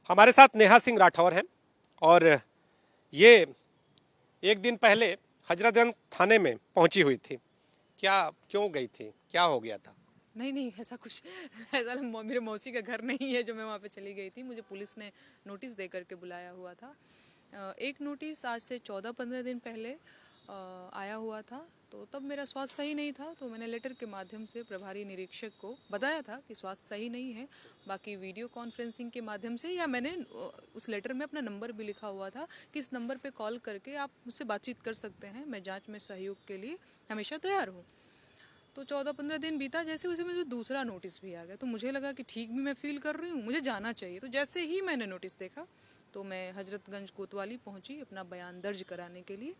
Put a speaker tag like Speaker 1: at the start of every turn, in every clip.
Speaker 1: हमारे साथ नेहा सिंह राठौर हैं और ये एक दिन पहले हजरतगंज थाने में पहुंची हुई थी। क्या क्यों गई थी, क्या हो गया था?
Speaker 2: नहीं ऐसा कुछ ऐसा मेरे मौसी का घर नहीं है जो मैं वहाँ पे चली गई थी। मुझे पुलिस ने नोटिस दे करके बुलाया हुआ था। एक नोटिस आज से 14-15 दिन पहले आया हुआ था, तो तब मेरा स्वास्थ्य सही नहीं था, तो मैंने लेटर के माध्यम से प्रभारी निरीक्षक को बताया था कि स्वास्थ्य सही नहीं है। बाकी वीडियो कॉन्फ्रेंसिंग के माध्यम से या मैंने उस लेटर में अपना नंबर भी लिखा हुआ था कि इस नंबर पे कॉल करके आप मुझसे बातचीत कर सकते हैं, मैं जांच में सहयोग के लिए हमेशा तैयार हूँ। तो 14-15 दिन बीता, जैसे उसे मुझे दूसरा नोटिस भी आ गया, तो मुझे लगा कि ठीक भी मैं फील कर रही हूँ, मुझे जाना चाहिए। तो जैसे ही मैंने नोटिस देखा तो मैं हजरतगंज कोतवाली पहुँची अपना बयान दर्ज कराने के लिए।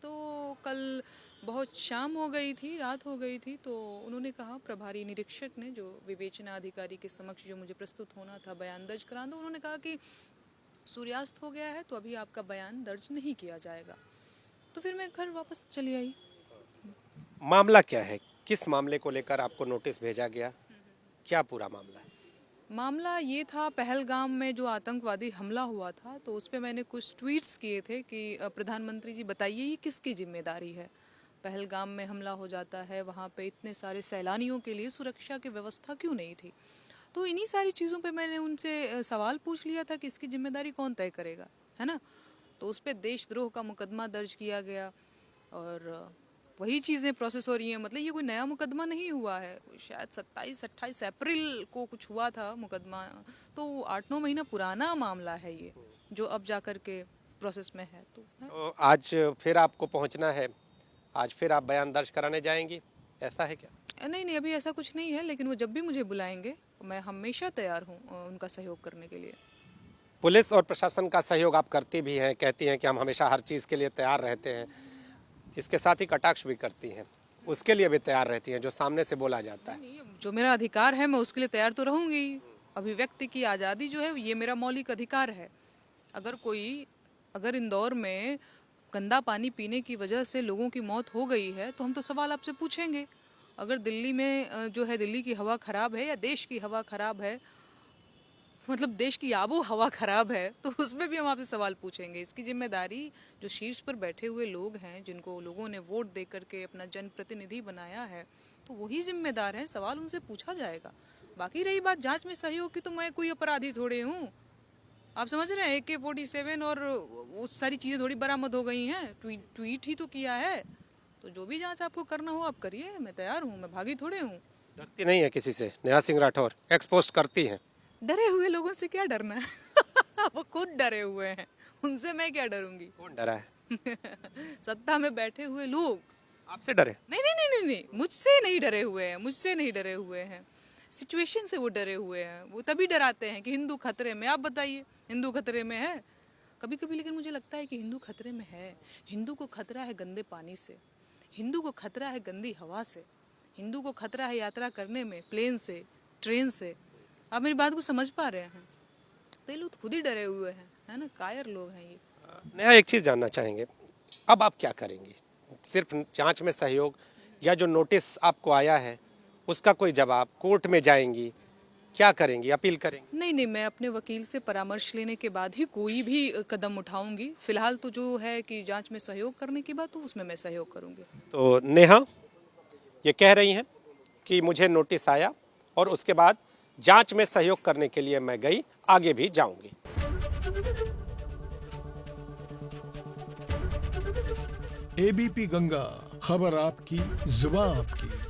Speaker 2: तो कल बहुत शाम हो गई थी, रात हो गई थी, तो उन्होंने कहा, प्रभारी निरीक्षक ने, जो विवेचना अधिकारी के समक्ष जो मुझे प्रस्तुत होना था बयान दर्ज कराना, तो उन्होंने कहा कि सूर्यास्त हो गया है तो अभी आपका बयान दर्ज नहीं किया जाएगा। तो फिर मैं घर वापस चली आई।
Speaker 1: मामला क्या है, किस मामले को लेकर आपको नोटिस भेजा गया, क्या पूरा मामला है?
Speaker 2: मामला ये था, पहलगाम में जो आतंकवादी हमला हुआ था, तो उस पर मैंने कुछ ट्वीट्स किए थे कि प्रधानमंत्री जी बताइए ये किसकी जिम्मेदारी है। पहलगाम में हमला हो जाता है, वहाँ पे इतने सारे सैलानियों के लिए सुरक्षा की व्यवस्था क्यों नहीं थी। तो इन्हीं सारी चीज़ों पे मैंने उनसे सवाल पूछ लिया था कि इसकी जिम्मेदारी कौन तय करेगा, है ना। तो उस पर देशद्रोह का मुकदमा दर्ज किया गया और वही चीज़ें प्रोसेस हो रही हैं। मतलब ये कोई नया मुकदमा नहीं हुआ है, शायद 27-28 अप्रैल को कुछ हुआ था मुकदमा, तो 8-9 महीना पुराना मामला है ये, जो अब जा कर के प्रोसेस में है।
Speaker 1: तो आज फिर आपको पहुंचना है, आज फिर आप बयान दर्ज कराने जाएंगी, ऐसा है क्या?
Speaker 2: नहीं अभी ऐसा कुछ नहीं है, लेकिन वो जब भी मुझे बुलाएंगे मैं हमेशा तैयार हूँ उनका सहयोग करने के लिए।
Speaker 1: पुलिस और प्रशासन का सहयोग आप करती भी हैं, कहती हैं कि हम हमेशा हर चीज़ के लिए तैयार रहते हैं, इसके साथ ही कटाक्ष भी करती हैं, उसके लिए भी तैयार रहती हैं जो सामने से बोला जाता है।
Speaker 2: नहीं, जो मेरा अधिकार है मैं उसके लिए तैयार तो रहूंगी। अभिव्यक्ति की आज़ादी जो है ये मेरा मौलिक अधिकार है। अगर इंदौर में गंदा पानी पीने की वजह से लोगों की मौत हो गई है तो हम तो सवाल आपसे पूछेंगे। अगर दिल्ली में जो है दिल्ली की हवा खराब है या देश की हवा खराब है, मतलब देश की आबो हवा खराब है, तो उसमें भी हम आपसे सवाल पूछेंगे। इसकी जिम्मेदारी जो शीर्ष पर बैठे हुए लोग हैं, जिनको लोगों ने वोट दे करके अपना जनप्रतिनिधि बनाया है, तो वही जिम्मेदार हैं, सवाल उनसे पूछा जाएगा। बाकी रही बात जांच में सहयोग की, तो मैं कोई अपराधी थोड़े हूँ। आप समझ रहे हैं, AK-47 और वो सारी चीज़ें थोड़ी बरामद हो गई हैं, ट्वीट ही तो किया है। तो जो भी जांच आपको करना हो आप करिए, मैं तैयार हूँ, मैं भागी थोड़े हूँ।
Speaker 1: डरती नहीं है किसी से नेहा सिंह राठौर, एक्सपोस्ट करती हैं?
Speaker 2: डरे हुए लोगों से क्या डरना है वो खुद डरे हुए हैं, उनसे मैं क्या डरूंगी।
Speaker 1: कौन डरा है?
Speaker 2: सत्ता में बैठे हुए लोग
Speaker 1: आपसे डरे?
Speaker 2: नहीं, मुझसे नहीं डरे हुए हैं, मुझसे नहीं डरे हुए हैं, सिचुएशन से वो डरे हुए हैं। वो तभी डराते हैं कि हिंदू खतरे में। आप बताइए, हिंदू खतरे में है कभी कभी? लेकिन मुझे लगता है कि हिंदू खतरे में है। हिंदू को खतरा है गंदे पानी से, हिंदू को खतरा है गंदी हवा से, हिंदू को खतरा है यात्रा करने में प्लेन से, ट्रेन से। आप मेरी बात को समझ पा रहे हैं? तो ये लोग खुद ही डरे हुए हैं, है ना, कायर लोग हैं ये।
Speaker 1: नेहा, एक चीज़ जानना चाहेंगे, अब आप क्या करेंगी? सिर्फ जांच में सहयोग या जो नोटिस आपको आया है उसका कोई जवाब, कोर्ट में जाएंगी, क्या करेंगी, अपील करेंगी?
Speaker 2: नहीं मैं अपने वकील से परामर्श लेने के बाद ही कोई भी कदम उठाऊंगी। फिलहाल तो जो है कि जांच में सहयोग करने की बात, तो उसमें मैं सहयोग करूंगी।
Speaker 1: तो नेहा ये कह रही हैं कि मुझे नोटिस आया और उसके बाद जांच में सहयोग करने के लिए मैं गई, आगे भी जाऊंगी।
Speaker 3: ABP गंगा, खबर आपकी, जुबान आपकी।